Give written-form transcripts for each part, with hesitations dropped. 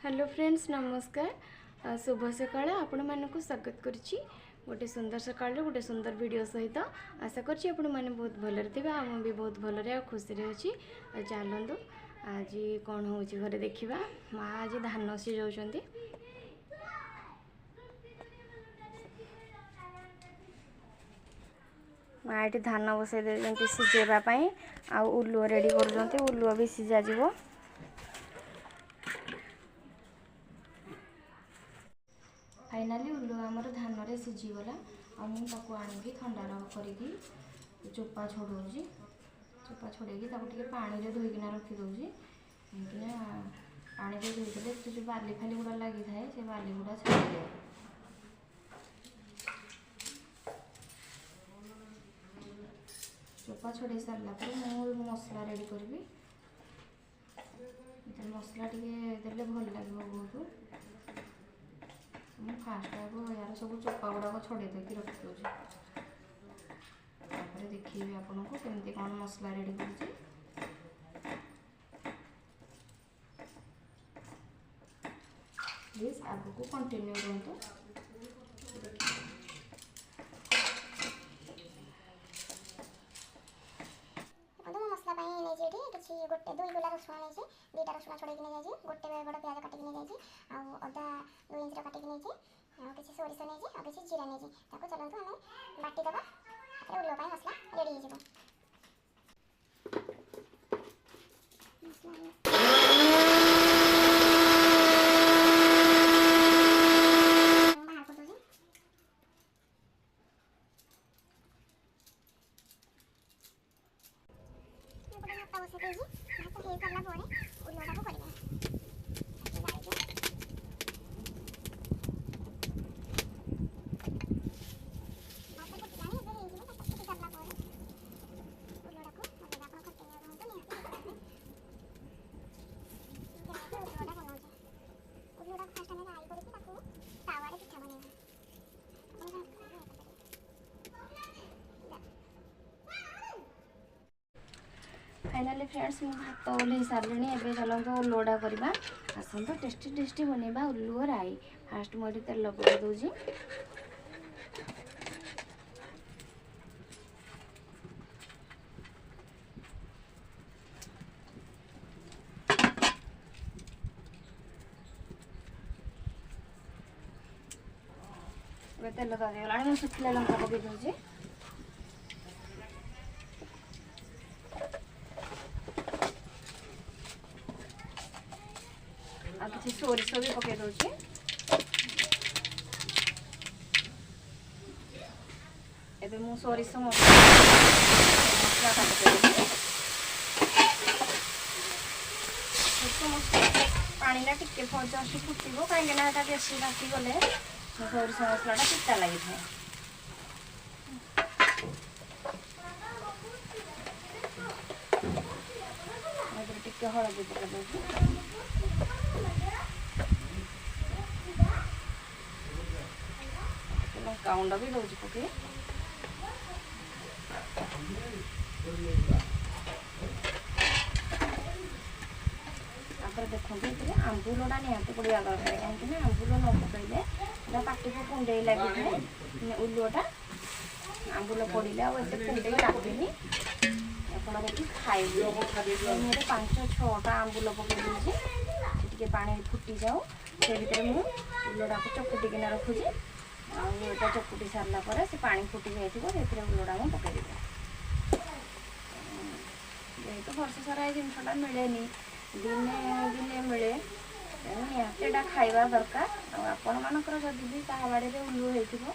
Hello friends नमस्कार शुभ सकाळ आपण मानक स्वागत करछि गोटे सुंदर सकाळ गोटे सुंदर वीडियो सहित आशा करछि आपण माने बहुत भलरे थिबे आ भी बहुत भलरे आ खुशी रे अछि चलंदु आज कौन हो घरे देखा माँ आज धान सिझाउछंती माँ ये धान बसई दे सिझेवाई आ उलुओ रेडी कर उलुओ भी सिझा जीवो फाइनाली उल्लू आमर धान रे सिझीगला आको आनिकी थंडार करी चोपा छोड़ाऊँगी चोपा छोड़े पानी धोईकिना रखीदे कहीं पानी धोईदे जो बाली फाली गुड़ा लगी थाए से बाली गुड़ा छाड़े चोपा छोड़े सारापर मुझे मसला रेडी करी मसला टे देले भल लगे बहुत फास्ट आगो यार सब चोपा गुड़ाक छड़े देकी रखी दूसरी देखिए आपन को केमती कौन मसला रेडी कर प्लीज आग को कंटिन्यू रहतु गोटे 2 गोला रसुण नहीं 2टा रसुण छड़े नहीं गोटे बड़ प्याज काटिक नहीं अदा 2 इंच काटिक नहीं किसी सोरिष नहीं किसी जीरा नहीं चलते आम बाटी दबा उल्लो मसला रेडी हो फाइनाली फ्रेंड्स मुझे भात ओल्हे सारे एवं चलते लोड़ा करवा आसत टेस्टी टेस्टी बनवा उल्लू राई फास्ट मुझे तेल पकई दूसरी तेल दीगला शुखिला लंका पकई दूसरी किसी सोरिष भी पकई दूसरी एबे मु सोरिष मसला पानी ना टिके जस्ट फुटो कहीं बेसी बाकी गले सोरिष मसलाटा पिता लगी था टिके हलदी पकई दूसरी लंका भी दौर पके देखते आंबुलटा निहाती पड़ा दरकार कहीं आंबुल न पकड़े पाटी को कुंडे लगी उल्लुटा आंबुल पड़े आते कुंडे लगे आप खाइए 5-6टा आंबुल पकई दूसरी पानी फुटी जाऊ से भितर मुझे उल्लुटा को चकुटिकिना रखुची आटा चकुटी सारापर से पानी फुटी जाइए उल्लुटा मुझे पकईदे जेहेतु वर्ष सारा ये जिनसा मिले दिने दिने मिले निहातीटा खाइबा दरकार आपण मानकर जदि भी क्या बाड़ी में उल्लू हो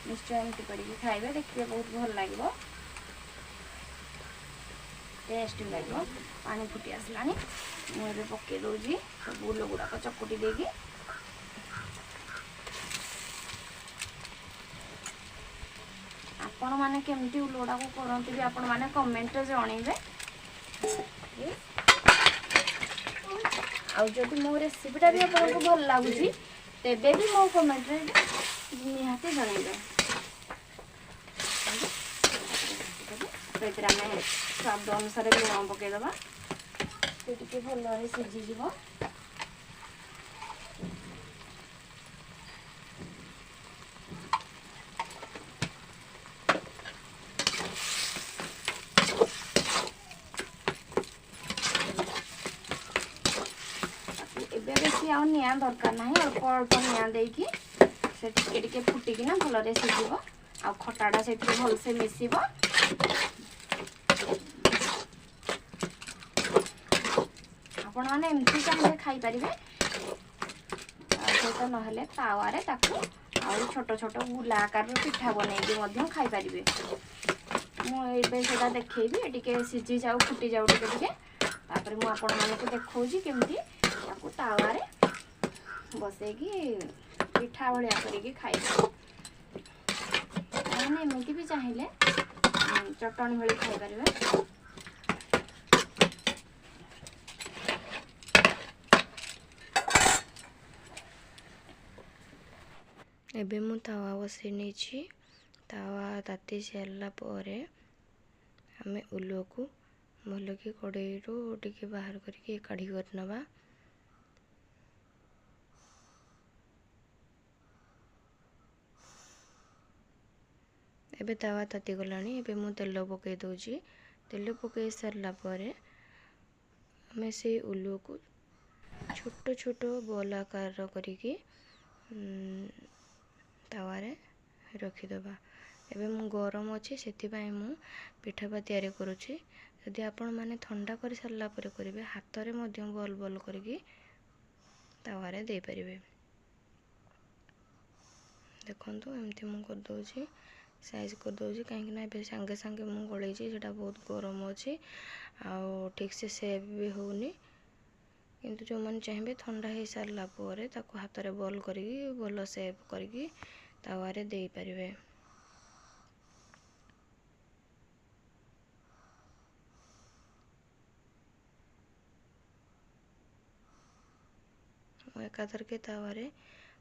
निश्चय एमती करके खाइबे देखिए बहुत भल लगे टेस्ट भी लगे पानी फुटी आसला मुझे पकई दूसरी सब उल्लू गुड़ाक चकुटी देगी आपण माने केमती उल्लुटा को करते भी आपण माने कमेंट जनइबे आउ जदि मो रेसिपीटा भी आपको भल लगुच तेबे भी मो कमेंट निहाती जनइबे स्वाद अनुसार लुण पकईदबा टे भल सीझीज ଏବେ ବେଶୀ ଆଉ ନିଆଁ ଦରକାର ନାହିଁ, ଅଳ୍ପ ଅଳ୍ପ ନିଆଁ ଦେଇକି ସେ ଟିକେ ଟିକେ ଫୁଟିକିନା ଭଲରେ ସିଝିବ ଆଉ ଖଟାଟା ସେଥିରେ ଭଲସେ ମିଶିବ। ଆପଣମାନେ ଏମିତି ଚାହିଁଲେ ଖାଇପାରିବେ, ତା ସହିତ ନହେଲେ ତାୱାରେ ତାକୁ ଆଉ ଛୋଟ ଛୋଟ ଗୁଲା ଆକାରର ପିଠା ବନେଇକି ମଧ୍ୟ ଖାଇପାରିବେ। ମୁଁ ଏବେ ସେଇଟା ଦେଖେଇବି, ଟିକେ ସିଝି ଯାଉ ଫୁଟି ଯାଉ ଟିକେ ଟିକେ, ତାପରେ ମୁଁ ଆପଣମାନଙ୍କୁ ଦେଖାଉଛି କେମିତି ତାକୁ ତାୱାରେ ବସେଇକି ପିଠା ଭଳିଆ କରିକି ଖାଇବେ। ମାନେ ଏମିତି ବି ଚାହିଁଲେ ଚଟଣି ଭଳି ଖାଇପାରିବେ। ଏବେ ମୁଁ ତାୱା ବସେଇ ନେଇଛି। ତାୱା ତାତି ସାରିଲା ପରେ ଆମେ ଉଲୁଅକୁ ଭଲକି କଡ଼େଇରୁ ଟିକେ ବାହାର କରିକି କାଢ଼ି କରିନେବା। ଏବେ ତାୱା ତାତି ଗଲାଣି। ଏବେ ମୁଁ ତେଲ ପକାଇ ଦେଉଛି। ତେଲ ପକାଇ ସାରିଲା ପରେ ଆମେ ସେଇ ଉଲୁଅକୁ ଛୋଟ ଛୋଟ ବଲ୍ ଆକାରର କରିକି ତାୱାରେ ରଖିଦେବା। ଏବେ ମୁଁ ଗରମ ଅଛି ସେଥିପାଇଁ ମୁଁ ପିଠାଟା ତିଆରି କରୁଛି। ଯଦି ଆପଣମାନେ ଥଣ୍ଡା କରି ସାରିଲା ପରେ କରିବେ, ହାତରେ ମଧ୍ୟ ବଲ୍ ବଲ୍ କରିକି ତାୱାରେ ଦେଇପାରିବେ। ଦେଖନ୍ତୁ ଏମିତି ମୁଁ କରିଦେଉଛି, ସାଇଜ୍ କରିଦେଉଛି, କାହିଁକିନା ଏବେ ସାଙ୍ଗେ ସାଙ୍ଗେ ମୁଁ ଗଳେଇଛି, ସେଇଟା ବହୁତ ଗରମ ଅଛି ଆଉ ଠିକ୍ସେ ସେପ୍ ବି ହେଉନି। କିନ୍ତୁ ଯେଉଁମାନେ ଚାହିଁବେ ଥଣ୍ଡା ହେଇସାରିଲା ପରେ ତାକୁ ହାତରେ ବଲ୍ କରିକି ଭଲ ସେପ୍ କରିକି ତାୱାରେ ଦେଇପାରିବେ। ମୁଁ ଏକାଥରକେ ତାୱାରେ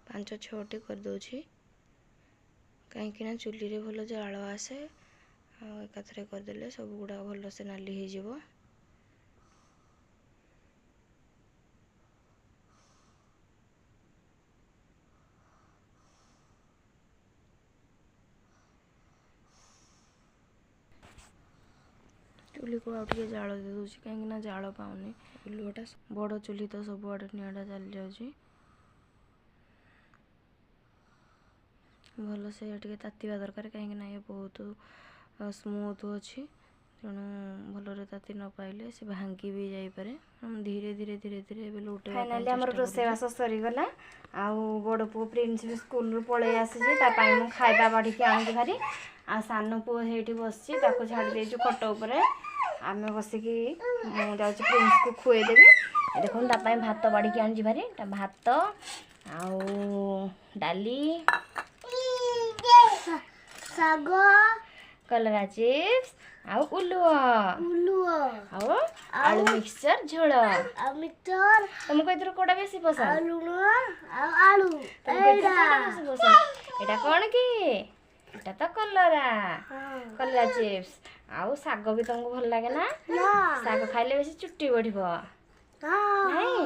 5-6ଟି କରିଦେଉଛି, କାହିଁକିନା ଚୁଲିରେ ଭଲ ଜାଳ ଆସେ ଆଉ ଏକାଥରେ କରିଦେଲେ ସବୁଗୁଡ଼ାକ ଭଲସେ ନାଲି ହେଇଯିବ। ଚୁଲିକୁ ଆଉ ଟିକେ ଜାଳ ଦେଇ ଦେଉଛି, କାହିଁକିନା ଜାଳ ପାଉନି। ଉଲୁଅଟା ବଡ଼ ଚୁଲି ତ ସବୁଆଡ଼େ ନିଆଁଟା ଚାଲି ଯାଉଛି। ଭଲସେ ଟିକେ ତାତିବା ଦରକାର, କାହିଁକିନା ଇଏ ବହୁତ ସ୍ମୁଥ୍ ଅଛି, ତେଣୁ ଭଲରେ ତାତି ନ ପାଇଲେ ସେ ଭାଙ୍ଗି ବି ଯାଇପାରେ। ଧୀରେ ଧୀରେ ଧୀରେ ଧୀରେ ଏବେ ଲଉଟେଇବା ପାଇଁ ଚେଷ୍ଟା କରୁଛି। ଆମର ରୋଷେଇବାସ ସରିଗଲା ଆଉ ବଡ଼ ପୁଅ ପ୍ରିନ୍ସ ବି ସ୍କୁଲରୁ ପଳେଇ ଆସିଛି, ତା ପାଇଁ ମୁଁ ଖାଇବା ବାଢ଼ିକି ଆଣିଛି ଭାରି। ଆଉ ସାନ ପୁଅ ସେଇଠି ବସିଛି, ତାକୁ ଛାଡ଼ି ଦେଇଛୁ ଖଟ ଉପରେ। ଆମେ ବସିକି ମୁଁ ଯାଉଛି ପ୍ରିନ୍ସକୁ ଖୁଆଇଦେବି। ଦେଖନ୍ତୁ ତା ପାଇଁ ଭାତ ବାଢ଼ିକି ଆଣିଛି ଭାରି, ଭାତ ଆଉ ଡାଲି, ଶାଗ, କଲରା ଚିପ୍ସ ଆଉ ଉଲୁଅ ଆଉ ଆଳୁ ମିକ୍ସଚର ଝୋଳ। ତମକୁ ଏଥିରୁ କୋଉଟା ବେଶୀ ପସନ୍ଦ? ଏଇଟା କଣ କି? ଏଇଟା ତ କଲରା ଚିପ୍ସ। ଆଉ ଶାଗ ବି ତମକୁ ଭଲ ଲାଗେ ନା? ଶାଗ ଖାଇଲେ ବେଶୀ ଚୁଟି ବଢିବ ନାଇଁ?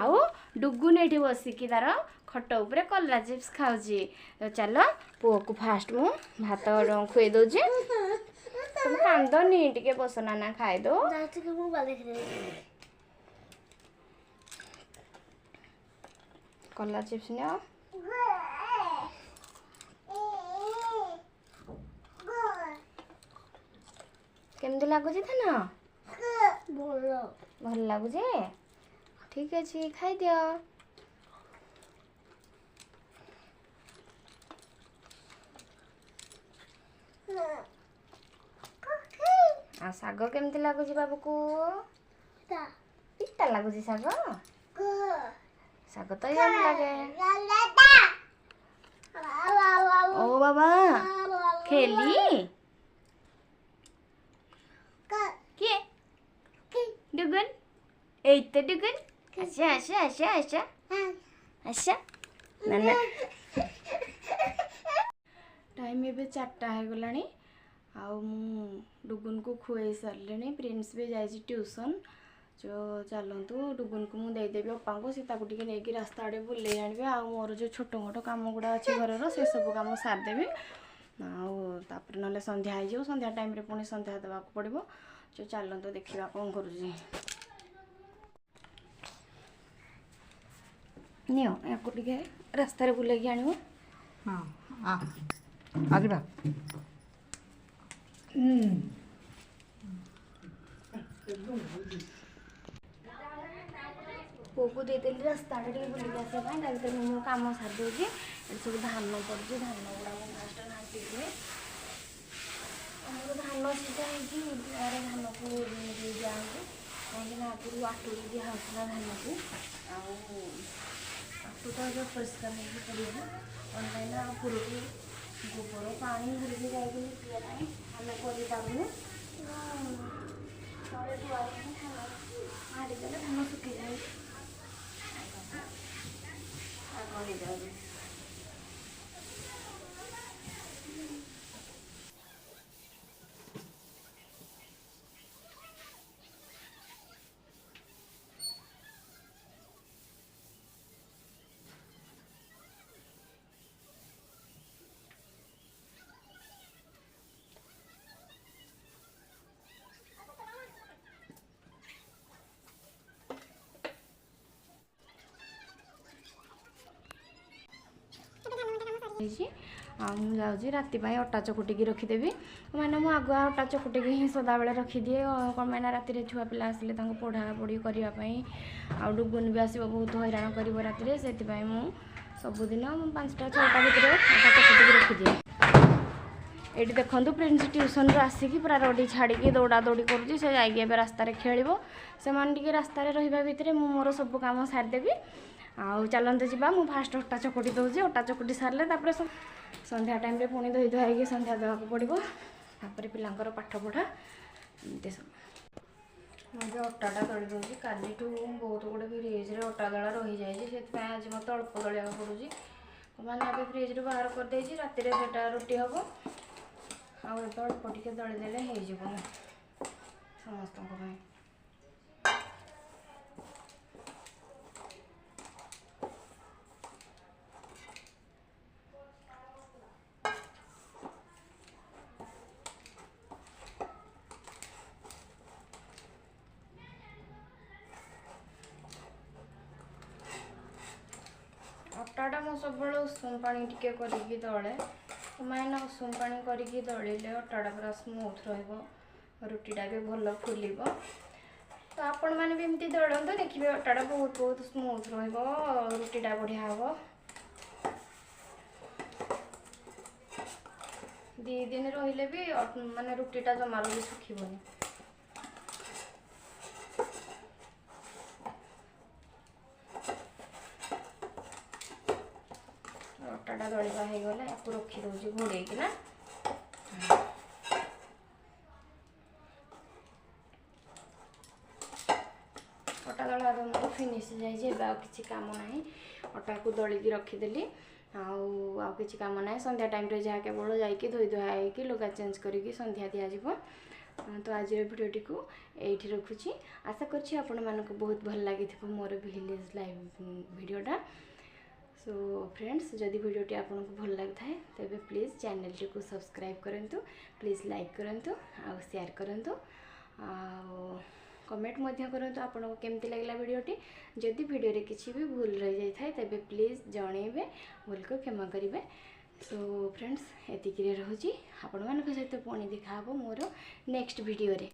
ଆଉ ଡୁଗୁନ ଏଇଠି ବସିକି ତାର ଖଟ ଉପରେ କଲରା ଚିପ୍ସ ଖାଉଛି। ଚାଲ ପୁଅକୁ ଫାଷ୍ଟ ମୁଁ ଭାତ ଖୁଆଇ ଦଉଛି। ତମେ କାନ୍ଦନି, ଟିକେ ବସ ନାନା ଖାଇଦଉ। କଲରା ଚିପ୍ସ ନିଅ। କେମିତି ଲାଗୁଛି ଧାନ? ଭଲ ଲାଗୁଛି? ଠିକ୍ ଅଛି, ଖାଇଦିଅ। ଆଉ ଶାଗ କେମିତି ଲାଗୁଛି ବାବୁକୁ? ପିତା ଲାଗୁଛି ଶାଗ? ଶାଗ ତ ଭଲ ଲାଗେ। ଓ ବାବା ଖେଲି କିଏ? ଡୁଗୁନ, ଏଇ ତ ଡୁଗୁନ। ଆଚ୍ଛା ଆଚ୍ଛା ଆଚ୍ଛା ଆଚ୍ଛା ଆଚ୍ଛା ନା ଟାଇମ୍ ଏବେ 4ଟା ହେଇଗଲାଣି ଆଉ ମୁଁ ଡୁଗୁନକୁ ଖୁଆଇ ସାରିଲିଣି। ପ୍ରିନ୍ସ ବି ଯାଇଛି ଟ୍ୟୁସନ୍। ଚାଲନ୍ତୁ ଡୁଗୁନକୁ ମୁଁ ଦେଇଦେବି ଅପାଙ୍କୁ, ସେ ତାକୁ ଟିକେ ନେଇକି ରାସ୍ତା ଆଡ଼େ ବୁଲେଇ ଆଣିବେ। ଆଉ ମୋର ଯେଉଁ ଛୋଟ ମୋଟ କାମ ଗୁଡ଼ା ଅଛି ଘରର, ସେସବୁ କାମ ସାରିଦେବି। ଆଉ ତାପରେ ନହେଲେ ସନ୍ଧ୍ୟା ହେଇଯିବ, ସନ୍ଧ୍ୟା ଟାଇମ୍ରେ ପୁଣି ସନ୍ଧ୍ୟା ଦେବାକୁ ପଡ଼ିବ। ଚାଲନ୍ତୁ ଦେଖିବା କ'ଣ କରୁଛି। नियो याको टिके रास्ता बुलेकी आण हाँ आज बा पुओ को देदेली रास्ता बुलिक आसपाई मो कम सारी दूसरी ये सब धान पड़े धान गुड़ा फास्ट घाटी हुए धान सीधा होती धान को दिया कहीं आगुरी आटुरी दिखाला धान को आटू तो जो परिष्कार होगी पड़ेगा कौन कहीं पुर की गोबर पानी बुलिकी जाए पीवाई आम करूँ तले धुआई मारिदेले धान सुखी जाए आग हो जाए मुझे राति अटा चकुटिकी रखीदेवी मैंने मुझे आगुआ अटा चकुटिकी ही सदाबे रखीदिए कौन मैंने राति छुआ पिला आसिले पढ़ा पढ़ी करने आ डुगुन भी आसो बहुत हैरान कर राति से सबुदिन 5टा 6टा भितर अटा चकुटिकी रखीदिए ये देखो प्रिंस ट्यूशन आसिकी पूरा रडी छाड़ी दौड़ा दौड़ी करुँच से जाइए रास्त खेल से रास्त रहा भितर मोर सब कम सारीदेवी आउ चलते जावा मु फास्ट अटा चकुटी दूसरी अटा चकुटी सारे संध्या टाइम पुणी धोई धुआई संध्या देवाक पड़ो तापर पिलांकर पाठ पढ़ा एमती सब मुझे अटाटा दली दूसरी काली बहुत गुड़े फ्रिज रे अटा दला रही जाए से आज मत अल्प दलिया पड़ूँ मैंने आगे फ्रिज रू बाहर करदे राति से रुटी हम आल्प टे दलीदेले हो समस्त अटाटा मो सब उषुम पानी टिके करके दले मैंने उषुम पानी करके दलिले अटाटा पूरा स्मूथ रुटीटा भी भल फुल तो आपण मैंने भी एमती दलते देखिए अटाटा बहुत बहुत स्मूथ रुटीटा बढ़िया हम 2 दिन रहिले भी माने रुटीटा जमार भी सुखीबनी अटाटा दलिया हो गला या रखीदे घोड़े ना अटा दला मोर फिनिश जाए कि कम ना अटा को दलिकी रखीदेली आउ कि कम ना संध्या टाइम जहाँ केवल जाकि धोई धुआई लुगा चेंज करके संध्या दिज्व तो आज भिडियोटी को ये रखुची आशा करुँच आपण मानक बहुत भल लगी मोर विलेज लाइफ भिडियोटा सो फ्रेंड्स जदि भिडियोटी आपको भल लगी है तेज प्लीज़ चैनल टी को सब्सक्राइब करूँ प्लीज़ लाइक करूँ आ शेयर करूँ कमेंट करूँ आपको केमती लगला भिडियोटी जदि भिडियो रे किसी भी भूल रही जाए तेज प्लीज़ जनइबे भूल को क्षमा करेंगे सो फ्रेंड्स एतिक रोचे आपण मान सहित पुणी देखा मोर नेक्स्ट भिडियो रे।